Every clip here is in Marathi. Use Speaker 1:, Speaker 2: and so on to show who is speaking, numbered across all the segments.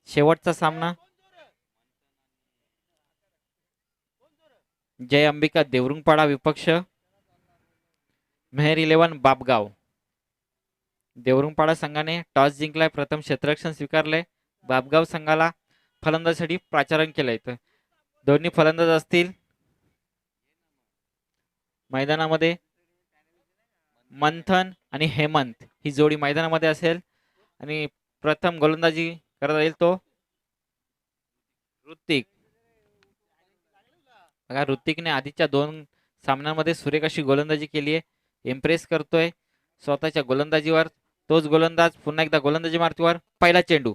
Speaker 1: शेवटचा सामना जय अंबिका देवरुंगपाडा विपक्ष मेहर 11 बापगाव. देवरुंगपाडा संघाने टॉस जिंकलाय, प्रथम क्षेत्ररक्षण स्वीकारलंय. बापगाव संघाला फलंदाजीसाठी प्राचारण केलंय. तर दोन्ही फलंदाज असतील मैदानामध्ये. मंथन आणि हेमंत ही जोडी मैदानामध्ये असेल आणि प्रथम गोलंदाजी करत येईल तो ऋतिक. बघा ऋतिकने आधीच्या 2 सामन्यांमध्ये सुरेख अशी गोलंदाजी केली आहे. इम्प्रेस करतोय स्वतःच्या गोलंदाजीवर. तोच गोलंदाज पुन्हा एकदा गोलंदाजी मार्तीवर. पहिला चेंडू,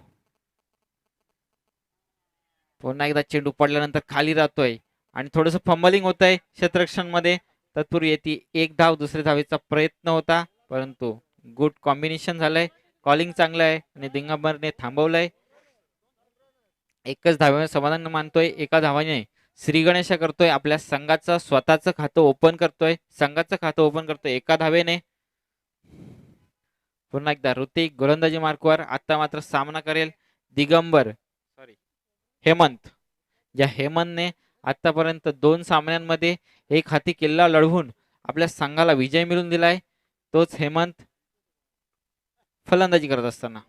Speaker 1: पुन्हा एकदा चेंडू पडल्यानंतर खाली राहतोय आणि थोडस फंबलिंग होत आहे क्षेत्ररक्षण मध्ये. तत्पूर्वी येते एक धाव. दुसऱ्या धावेचा प्रयत्न होता परंतु गुड कॉम्बिनेशन झालंय. कॉलिंग चांगलं आहे आणि दिगंबरने थांबवलंय. एकच धावेने समाधान मानतोय. एका धावाने श्री गणेश करतोय आपल्या संघाचं स्वतःचं खातं ओपन करतोय. संघाचं खातं ओपन करतोय एका धावेने. पुन्हा एकदा ऋतिक गोलंदाजी मार्कवर. आता मात्र सामना करेल दिगंबर हेमंत. ज्या हेमंतने आतापर्यंत 2 सामन्यांमध्ये एक हाती किल्ला लढवून आपल्या संघाला विजय मिळवून दिलाय, तोच हेमंत फलंदाजी करत असताना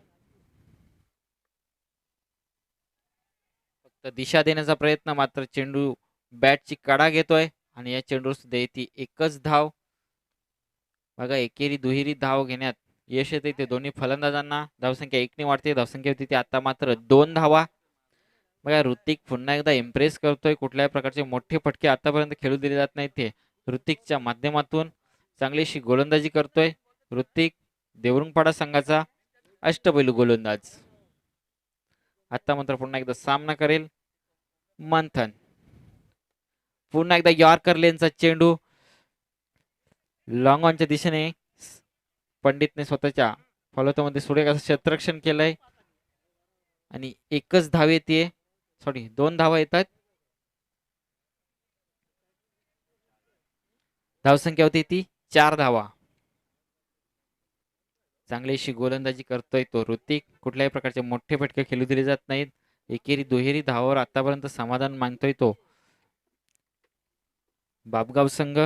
Speaker 1: फक्त दिशा देण्याचा प्रयत्न. मात्र चेंडू बॅटची कडा घेतोय आणि या चेंडूवर सुद्धा येते एकच धाव. बघा एकेरी दुहेरी धाव घेण्यात यश येते ते दोन्ही फलंदाजांना. धावसंख्या 1 ने वाढते. धावसंख्या होती ती आता मात्र 2 धावा. बघा ऋतिक पुन्हा एकदा इम्प्रेस करतोय. कुठल्याही प्रकारचे मोठे फटके आतापर्यंत खेळू दिले जात नाही. ते ऋतिकच्या माध्यमातून चांगलीशी गोलंदाजी करतोय. ऋतिक देवरुंगपाडा संघाचा अष्टपैलू गोलंदाज. आता मात्र पुन्हा एकदा सामना करेल मंथन. पुन्हा एकदा यॉर्कर लेनचा चेंडू लॉंग ऑनच्या दिशेने. पंडितने स्वतःच्या फॉलोमध्ये सुरेख असं क्षेत्ररक्षण केलंय आणि एकच धाव येते. सॉरी 2 धावा येतात. धावसंख्या होती ती 4 धावा. चांगलीशी गोलंदाजी करतोय तो ऋतिक. कुठल्याही प्रकारचे मोठे फटके खेळू दिले जात नाहीत. एकेरी दुहेरी धावावर आतापर्यंत समाधान मानतोय तो बापगाव संघ.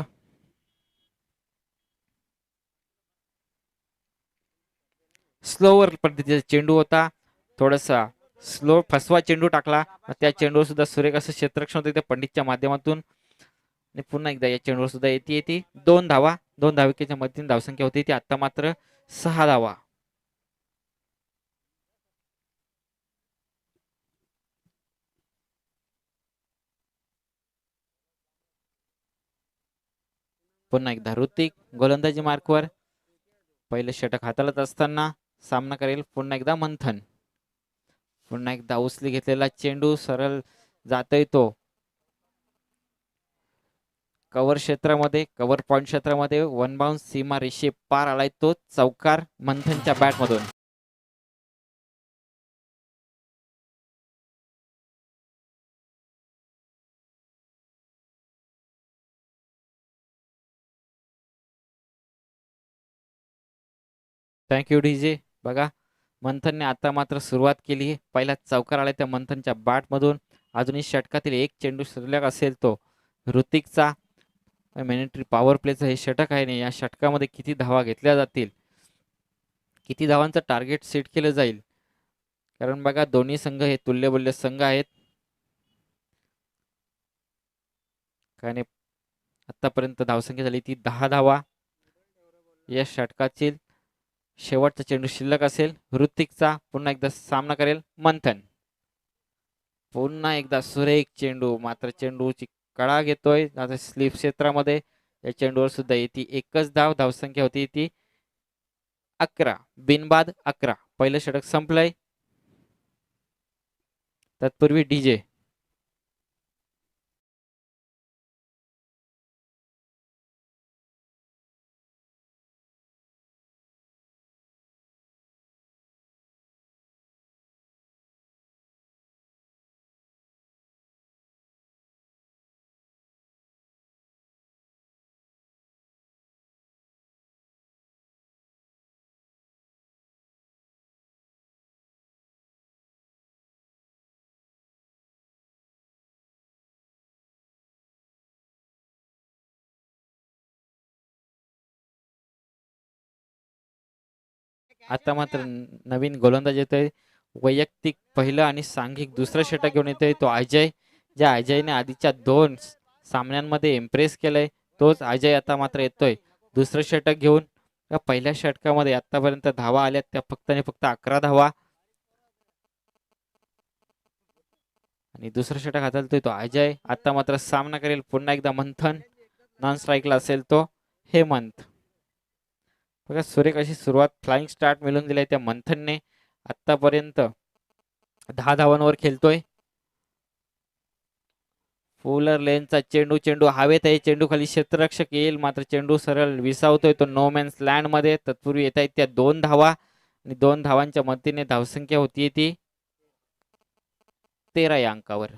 Speaker 1: स्लोवर पद्धतीचा चेंडू होता. थोडासा स्लो फसवा चेंडू टाकला. त्या चेंडूवर सुद्धा सुरेख असं क्षेत्ररक्षण होते त्या पंडितच्या माध्यमातून. आणि पुन्हा एकदा या चेंडूवर सुद्धा येते 2 धावा. 2 धाविकेच्या मधील धावसंख्या होती ती आता मात्र 6 धावा. पुन्हा एकदा ऋतिक गोलंदाजी मार्कवर. पहिले षटक हाताळत असताना सामना करेल पुन्हा एकदा मंथन. पुन्हा एकदा उचली घेतलेला चेंडू सरळ जातोय तो कव्हर क्षेत्रामध्ये. कव्हर पॉइंट क्षेत्रामध्ये वन बाउन्स सीमा रेषे पार आलाय तो चौकार मंथनच्या बॅट मधून. Thank you DJ. बघा मंथनने आता मात्र सुरुवात केली आहे. पहिला चौकार आलाय त्या मंथनच्या बॅट मधून. अजूनही षटकातील एक चेंडू शिल्लक असेल तो ऋतिकचा. मॅनेटरी पॉवर प्लेचं हे षटक आहे ना, या षटकामध्ये किती धावा घेतल्या जातील, किती धावांचं टार्गेट सेट केलं जाईल. कारण बघा दोन्ही संघ हे तुल्यबल्य संघ आहेत. काय नाही आतापर्यंत धावसंख्या झाली ती 10 धावा. या षटकाची शेवटचा चेंडू शिल्लक असेल ऋतिकचा. पुन्हा एकदा सामना करेल मंथन. पुन्हा एकदा सुरेख चेंडू. मात्र चेंडूची कडा घेतोय आता स्लिप क्षेत्रामध्ये. या चेंडूवर सुद्धा येते एकच धाव. धावसंख्या होती ती 11. बिनबाद 11. पहिलं षटक संपलंय. तत्पूर्वी डीजे. आता मात्र नवीन गोलंदाज येतोय, वैयक्तिक पहिलं आणि सांघिक दुसरं षटक घेऊन येतोय तो अजय. ज्या अजयने आधीच्या 2 सामन्यांमध्ये इम्प्रेस केलंय, तोच अजय आता मात्र येतोय दुसरं षटक घेऊन. पहिल्या षटकामध्ये आतापर्यंत धावा आल्यात त्या फक्त आणि फक्त 11 धावा. आणि दुसरं षटक हाताळतोय तो अजय. आता मात्र सामना करेल पुन्हा एकदा मंथन. नॉन स्ट्राईकला असेल तो हेमंत. बघा सुरेख अशी सुरुवात, फ्लाइंग स्टार्ट मिळून दिलाय त्या मंथनने. आतापर्यंत 10 धावांवर खेळतोय. फुलर लेनचा चेंडू, चेंडू हवेत आहे, चेंडू खाली क्षेत्ररक्षक येईल, मात्र चेंडू सरळ विसावतोय तो नो मॅन्स लँड मध्ये. तत्पूर्वी येत आहेत त्या 2 धावा आणि 2 धावांच्या मदतीने धावसंख्या होतीये ती 13 या अंकावर.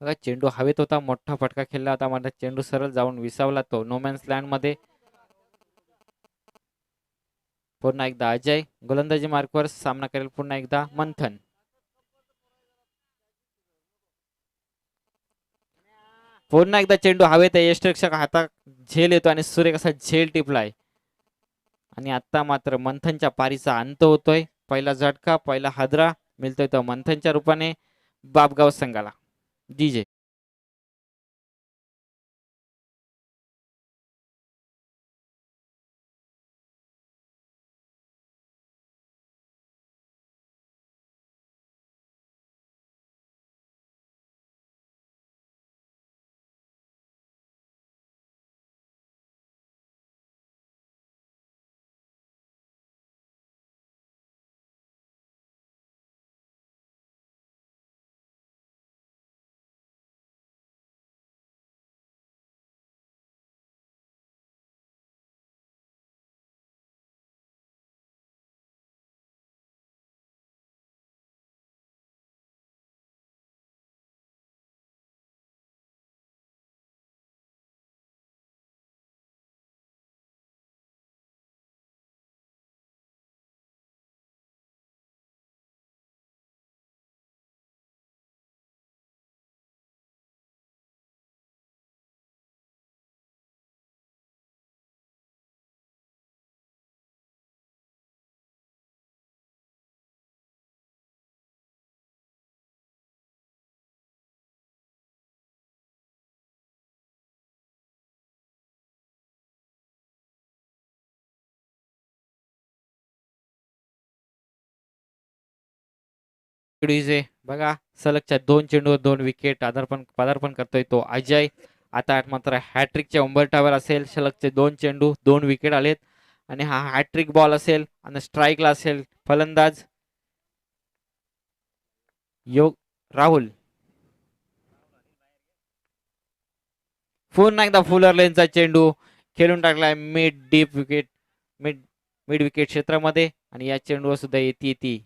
Speaker 1: बघा चेंडू हवेत होता, मोठा फटका खेळला होता, मात्र चेंडू सरळ जाऊन विसावला तो नो मॅन्स लँड मध्ये. पुन्हा एकदा अजय गोलंदाजी मार्कवर, सामना करेल पुन्हा एकदा मंथन. पुन्हा एकदा चेंडू हवेत आहे, यष्टिरक्षक हातात झेल येतो आणि सुरेख असा झेल टिपलाय. आणि आता मात्र मंथनच्या पारीचा अंत होतोय. पहिला झटका, पहिला हादरा मिळतोय तो मंथनच्या रूपाने बापगाव संघाला. डीजे बघा सलगच्या 2 चेंडूवर 2 विकेट पदार्पण करतोय तो अजय. आता मात्र हॅट्रिकच्या उंबरठ्यावर असेल. सलगचे 2 चेंडू 2 विकेट आलेत आणि हा हॅट्रिक बॉल असेल आणि स्ट्राईकला असेल फलंदाज योग राहुल. पुन्हा एकदा फुलर लेनचा चेंडू खेळून टाकलाय mid deep wicket, mid mid wicket क्षेत्रामध्ये. आणि या चेंडूवर सुद्धा येते ती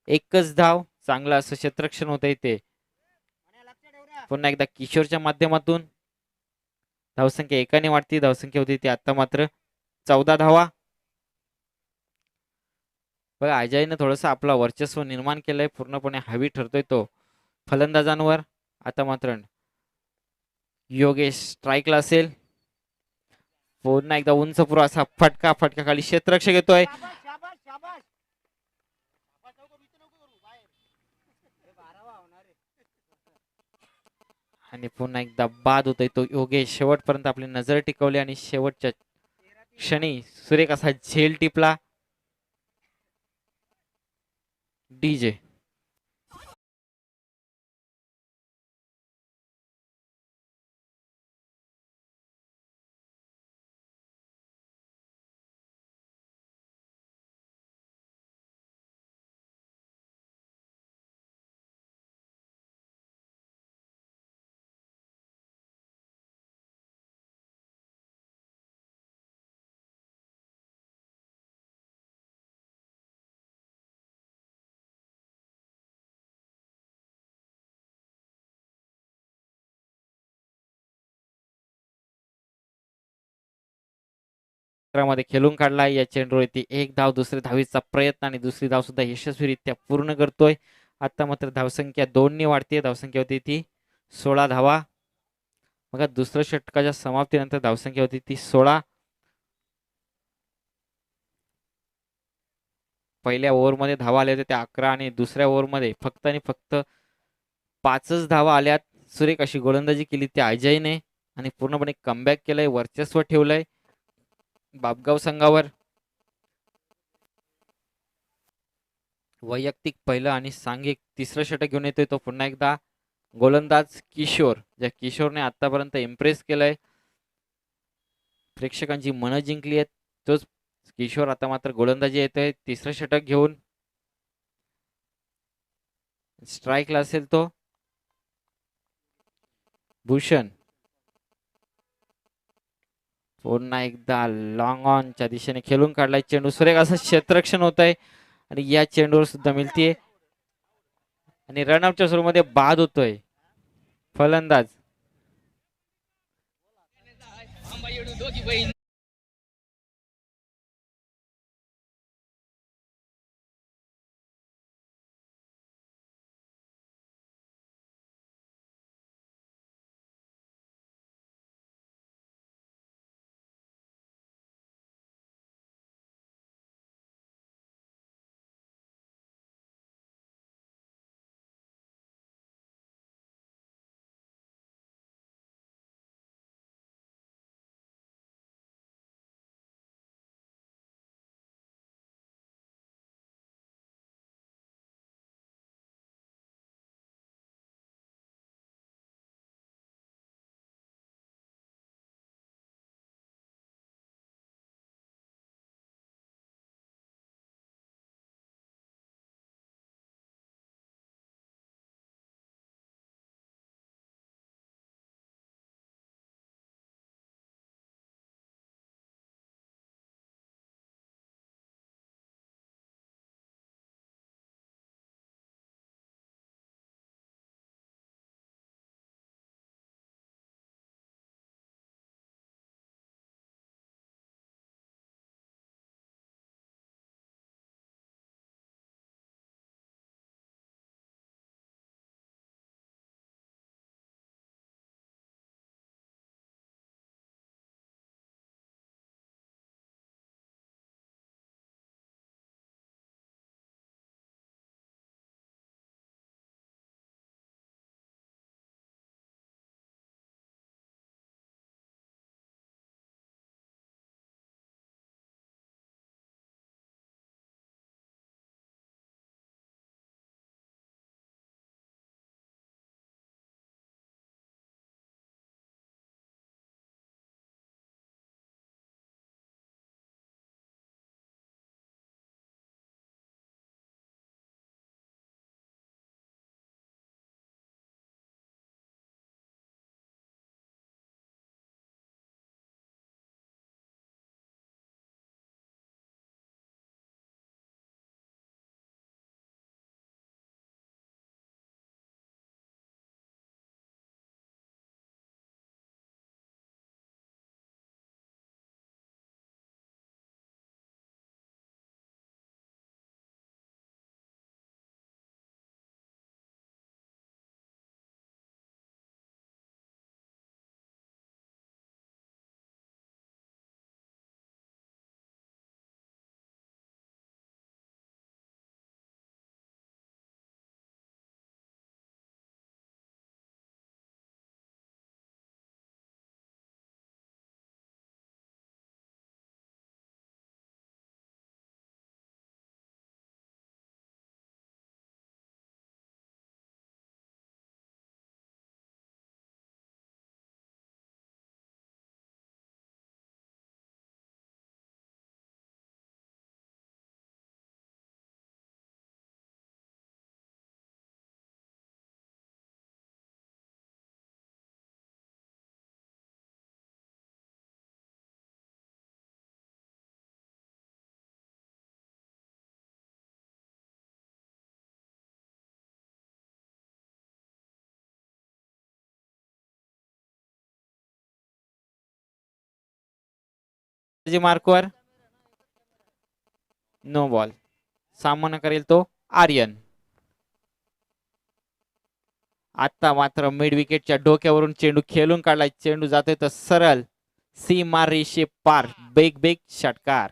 Speaker 1: एकच धाव. चांगलं असं क्षेत्ररक्षण होत ते. पुन्हा एकदा किशोरच्या माध्यमातून धावसंख्या एकाने वाढती, धावसंख्या होती ती आता मात्र 14 धावा. बघा अजयने थोडस आपला वर्चस्व निर्माण केलंय, पूर्णपणे हवी ठरतोय तो फलंदाजांवर. आता मात्र योगेश स्ट्राईकला असेल. पुन्हा एकदा उंच पुरा असा फटका खाली क्षेत्ररक्षक येतोय. आणि पुन्हा एकदा बाद होतोय तो योगेश. शेवटपर्यंत आपली नजर टिकवली आणि शेवटच्या क्षणी सुरेख असा झेल टिपला. डीजे मध्ये खेळून काढला. या चेंडूवरती एक धाव, दुसऱ्या धावीचा प्रयत्न आणि दुसरी धाव सुद्धा यशस्वीरित्या पूर्ण करतोय. आता मात्र धावसंख्या 2 ने वाढते. धावसंख्या होती ती 16 धावा. बघा दुसऱ्या षटकाच्या समाप्तीनंतर धावसंख्या होती ती 16. पहिल्या ओव्हरमध्ये धावा आल्या होत्या त्या 11 आणि दुसऱ्या ओव्हरमध्ये फक्त आणि फक्त 5च धावा आल्यात. सुरेख अशी गोलंदाजी केली त्या अजयने आणि पूर्णपणे कमबॅक केलंय, वर्चस्व ठेवलंय बापगाव संघावर. वैयक्तिक पहिलं आणि सांघिक तिसरं षटक घेऊन येतोय तो पुन्हा एकदा गोलंदाज किशोर, ज्या किशोरने आतापर्यंत इम्प्रेस केलंय, प्रेक्षकांची मनं जिंकली आहेत. तोच किशोर आता मात्र गोलंदाजी येतोय तिसरं षटक घेऊन. स्ट्राईकला असेल तो भूषण. पुन्हा एकदा लॉंग ऑनच्या दिशेने खेळून काढलाय चेंडू. सुरेख असं क्षेत्ररक्षण होत आहे आणि या चेंडूवर सुद्धा मिळतीये आणि रनआउटच्या सुरूमध्ये बाद होतोय फलंदाज. मार्कवर नो बॉल. सामना करेल तो आर्यन. आता मात्र मिड विकेटच्या डोक्यावरून चेंडू खेळून काढलाय. चेंडू जातोय तर सरळ सीमा रेषे पार. बेग षटकार.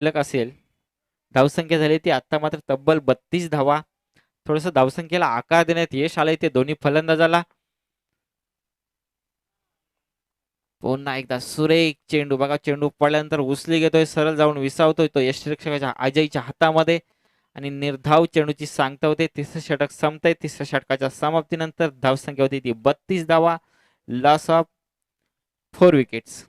Speaker 1: असेल, धावसंख्या झाली ती आता मात्र तब्बल 32 धावा. थोडस धावसंख्येला आकार देण्यात यश आलंय ते दोन्ही फलंदाजाला. पुन्हा एकदा सुरेख चेंडू बघा, चेंडू पडल्यानंतर उचली घेतोय, सरळ जाऊन विसावतोय तो यष्टिरक्षकाच्या अजयच्या हातामध्ये आणि निर्धाव चेंडूची सांगता होते. तिसरं षटक संपतंय. तिसऱ्या षटकाच्या समाप्तीनंतर धावसंख्या होती ती 32 धावा. Loss of 4 wickets.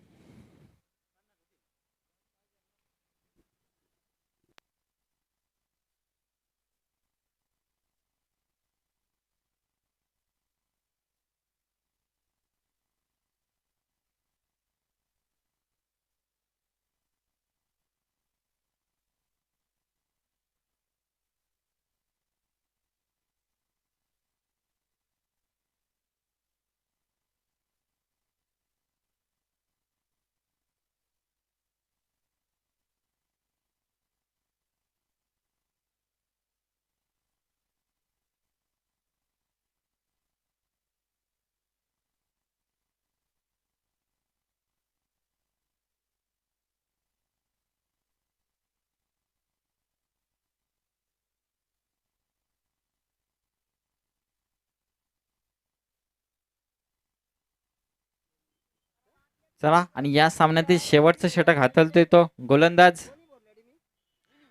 Speaker 1: चला, आणि या सामन्यातील शेवटचं षटक हाताळतोय तो गोलंदाज.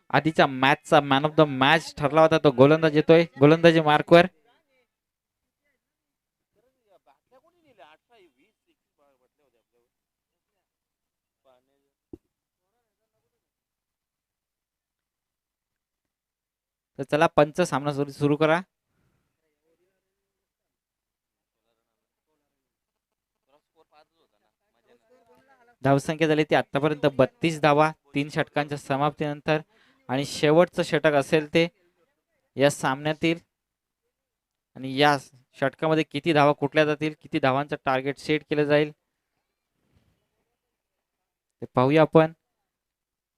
Speaker 1: आधीच्या मॅचचा मॅन ऑफ द मॅच ठरला होता तो गोलंदाज येतोय गोलंदाजी मार्कवर. तर चला, पंच सामना सुरू करा. धावसंख्या झाली ती आतापर्यंत 32 धावा 3 षटकांच्या समाप्तीनंतर. आणि शेवटचं षटक असेल ते या सामन्यातील. आणि या षटकामध्ये किती धावा कुठल्या जातील, किती धावांचं टार्गेट सेट केलं जाईल ते पाहूया आपण.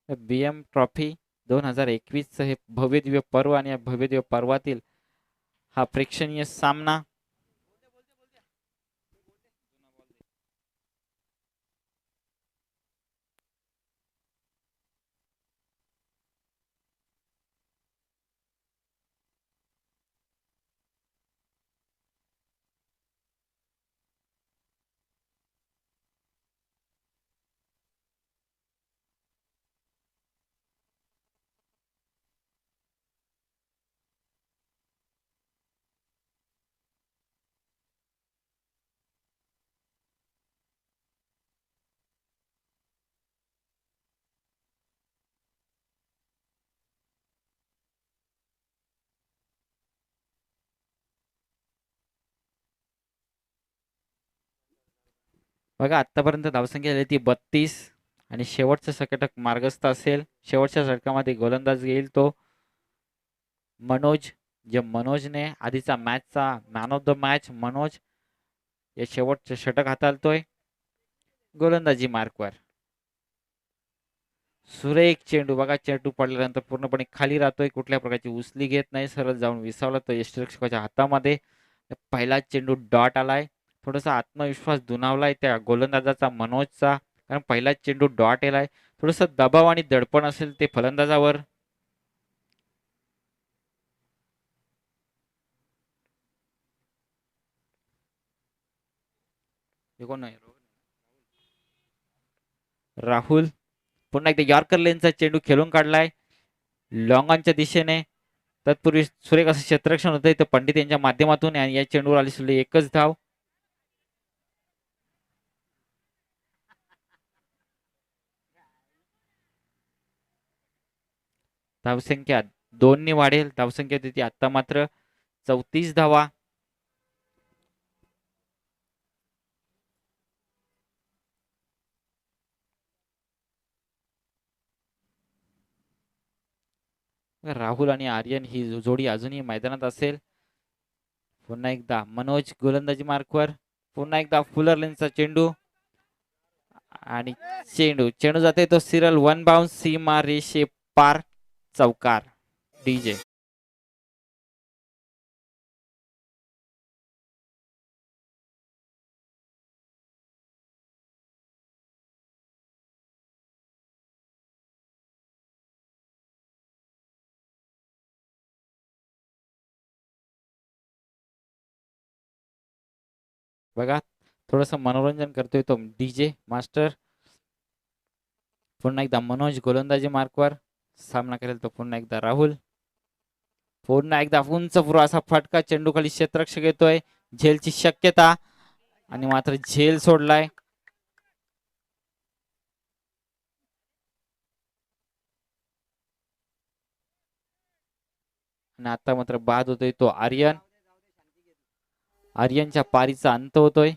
Speaker 1: BM ट्रॉफी 2021 हे भव्य दिव्य पर्व आणि या भव्य दिव्य पर्वातील हा प्रेक्षणीय सामना. बघा, आतापर्यंत धावसंख्या झाली ती 32 आणि शेवटचं षटक मार्गस्थ असेल. शेवटच्या षटकामध्ये गोलंदाज येईल तो मनोज. जे मनोजने आधीचा मॅचचा man of the match Manoj या शेवटचं षटक हाताळतोय गोलंदाजी मार्कवर. सुरेख चेंडू बघा, चेंडू पडल्यानंतर पूर्णपणे खाली राहतोय, कुठल्या प्रकारची उचली घेत नाही, सरळ जाऊन विसावला तो यष्टिरक्षकाच्या हातामध्ये. पहिला चेंडू डॉट आलाय. थोडासा आत्मविश्वास दुणावलाय त्या गोलंदाजाचा मनोजचा, कारण पहिला चेंडू डॉट येलाय. थोडस दबाव आणि दडपण असेल ते फलंदाजावर. राहुल पुन्हा एकदा यॉर्कर लेनचा चेंडू खेळून काढलाय लॉंगॉनच्या दिशेने. तत्पूर्वी सुरेख असं क्षेत्ररक्षण होतं इथं पंडित यांच्या माध्यमातून आणि या चेंडूवर आली सुद्धा एकच धाव. धावसंख्या 2 ने वाढेल. धावसंख्या होती आता मात्र 34 धावा. राहुल आणि आर्यन ही जोडी अजूनही मैदानात असेल. पुन्हा एकदा मनोज गोलंदाजी मार्कवर. पुन्हा एकदा फुलर लेनचा चेंडू आणि चेंडू चेंडू जाते तो सिरल वन बाउन्स सीमा रेषे पार चौकार. DJ बघा थोडस मनोरंजन करतोय तो डीजे मास्टर. पुन्हा एकदा मनोज गोलंदाजी मार्कवर. सामना करेल तो पुन्हा एकदा राहुल. पुन्हा एकदा उंच पुरा असा फटका, चेंडू खाली क्षेत्ररक्षक येतोय. झेलची शक्यता आणि मात्र झेल सोडलाय. आणि आता मात्र बाद होतोय तो आर्यन. आर्यनच्या पारीचा अंत होतोय.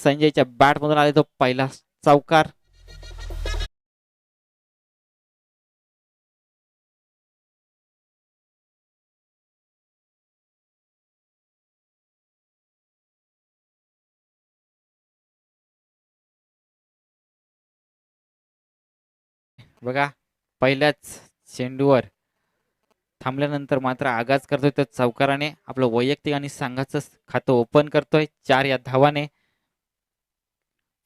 Speaker 1: संजयच्या बॅट मधून आले तो पहिला चौकार. बघा पहिल्याच चेंडूवर थांबल्यानंतर मात्र आगाज करतोय तर चौकाराने आपलं वैयक्तिक आणि संघाचं खातं ओपन करतोय 4 या धावाने.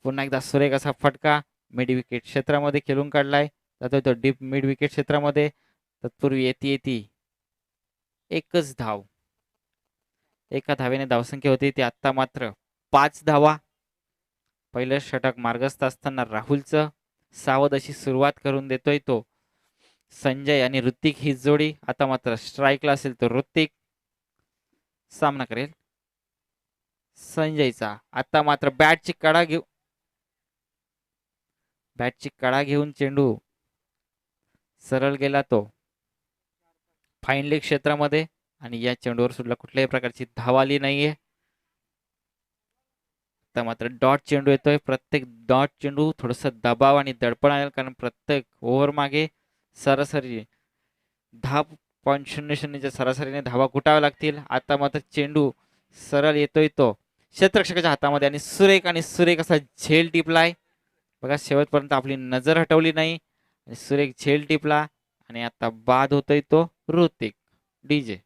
Speaker 1: पुन्हा एकदा सुरेख असा फटका मिड विकेट क्षेत्रामध्ये खेळून काढलाय, जातोय तो डीप मिड विकेट क्षेत्रामध्ये. तत्पूर्वी येती येती एकच धाव. एका धावेने धावसंख्या होती ती आता मात्र 5 धावा. पहिलं षटक मार्गस्थ असताना राहुलचं सावध अशी सुरुवात करून देतोय तो संजय आणि ऋतिक ही जोडी. आता मात्र स्ट्राईकला असेल तो ऋतिक सामना करेल संजयचा. आता मात्र बॅटची कडा घेऊन चेंडू सरळ गेला तो फाईन लेग क्षेत्रामध्ये आणि या चेंडूवर सुद्धा कुठल्याही प्रकारची धाव आली नाहीये. आता मात्र डॉट चेंडू येतोय. प्रत्येक डॉट चेंडू थोडस दबाव आणि दडपण आहे, कारण प्रत्येक ओव्हर मागे सरासरी 10.00च्या सरासरीने धावा कुटाव्या लागतील. आता मात्र चेंडू सरळ येतोय तो क्षेत्ररक्षकाच्या हातामध्ये आणि सुरेख असा झेल टिपलाय. बघा शेवटपर्यंत आपली नजर हटवली नाही आणि सुरेख झेल टिपला आणि आता बाद होतोय तो ऋतिक. डीजे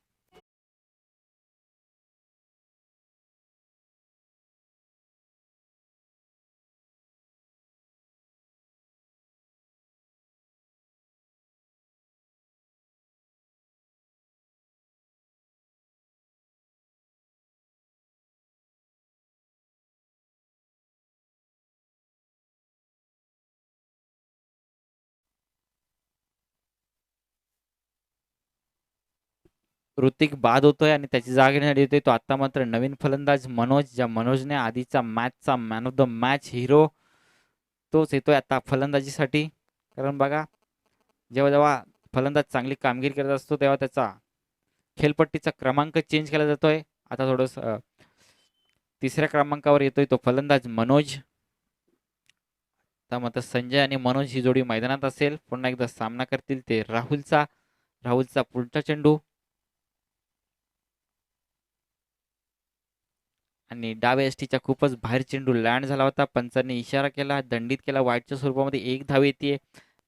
Speaker 1: ऋतिक बाद होतोय आणि त्याची जागा घेण्यासाठी येतोय तो आता मात्र नवीन फलंदाज मनोज. ज्या मनोजने आधीचा मॅचचा man of the match hero तोच येतोय आता फलंदाजीसाठी. कारण बघा जेव्हा जेव्हा फलंदाज चांगली कामगिरी करत असतो तेव्हा त्याचा खेळपट्टीचा क्रमांक चेंज केला जातोय. आता थोडस तिसऱ्या क्रमांकावर येतोय तो फलंदाज मनोज. आता मात्र संजय आणि मनोज ही जोडी मैदानात असेल. पुन्हा एकदा सामना करतील ते राहुलचा पुढचा चेंडू आणि डाव्या एसटीच्या खूपच बाहेर चेंडू लँड झाला होता. पंचांनी इशारा केला, दंडित केला. वाईटच्या स्वरूपामध्ये एक धाव येते.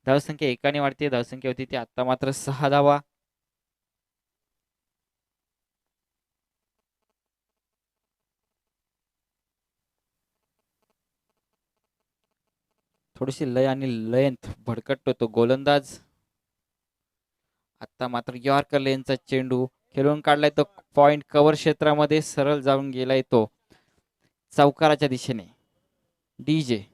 Speaker 1: धावसंख्या एकाने वाढते. धावसंख्या होती ती आता मात्र 6 धावा. थोडीशी लय आणि लेंथ भडकटतो तो गोलंदाज. आता मात्र यॉर्कर लेनचा चेंडू खेळून काढलाय तो पॉइंट कव्हर क्षेत्रामध्ये सरळ जाऊन गेलाय तो चौकाराच्या दिशेने. डीजे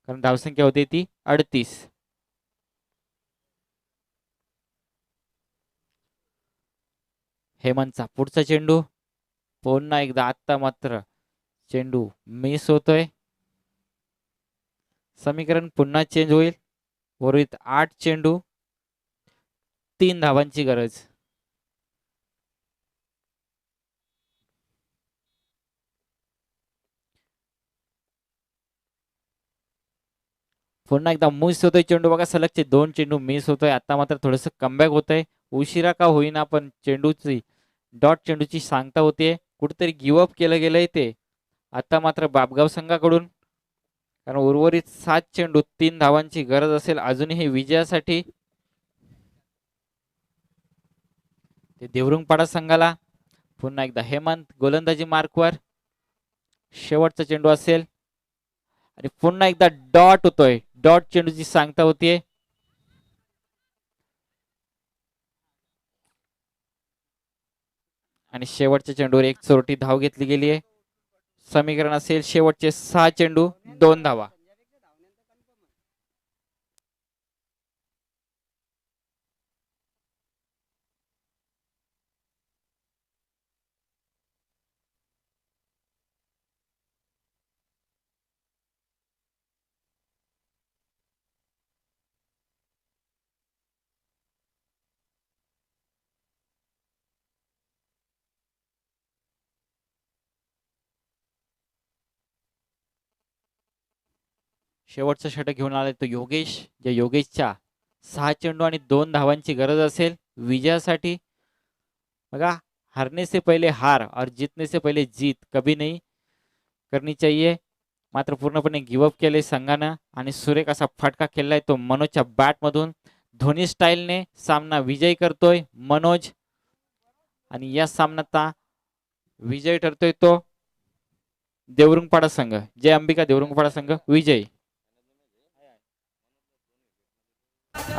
Speaker 1: कारण धावसंख्या होती ती 38. हेमंतचा पुढचा चेंडू पुन्हा एकदा आत्ता मात्र चेंडू मिस होतोय. समीकरण पुन्हा चेंज होईल. उर्वरित 8 चेंडू, 3 धावांची गरज. पुन्हा एकदा मिस होतोय चेंडू. बघा सलगचे 2 चेंडू मिस होतोय. आता मात्र थोडस कमबॅक होतंय. उशिरा का होईना पण चेंडूची चेंडूची सांगता होतीये. कुठेतरी गिवअप केलं गेलंय ते आता मात्र बापगाव संघाकडून. कारण उर्वरित 7 चेंडू 3 धावांची गरज असेल अजूनही विजयासाठी. ते देवरुंगपाडा संघाला. पुन्हा एकदा हेमंत गोलंदाजी मार्कवर. शेवटचा चेंडू असेल आणि पुन्हा एकदा डॉट होतोय. डॉट चेंडूची सांगता होतीये. आणि शेवटच्या चेंडूवर एक चोरटी धाव घेतली गेली आहे. समीकरण असेल शेवटचे 6 चेंडू 2 धावा. शेवटचा षटक घेऊन आलाय तो योगेश. ज्या योगेशच्या 6 चेंडू आणि 2 धावांची गरज असेल विजयासाठी. बघा हारने से पहले हार और जीतने से पहले जीत कभी नहीं करनी चाहिए. मात्र पूर्णपणे गिवअप केले संघानं आणि सुरेख असा फटका खेळलाय तो मनोजच्या बॅट मधून. धोनी स्टाईलने सामना विजयी करतोय मनोज. आणि या सामन्याचा विजय ठरतोय तो देवरुंगपाडा संघ. जय अंबिका देवरुंगपाडा संघ विजयी. आणि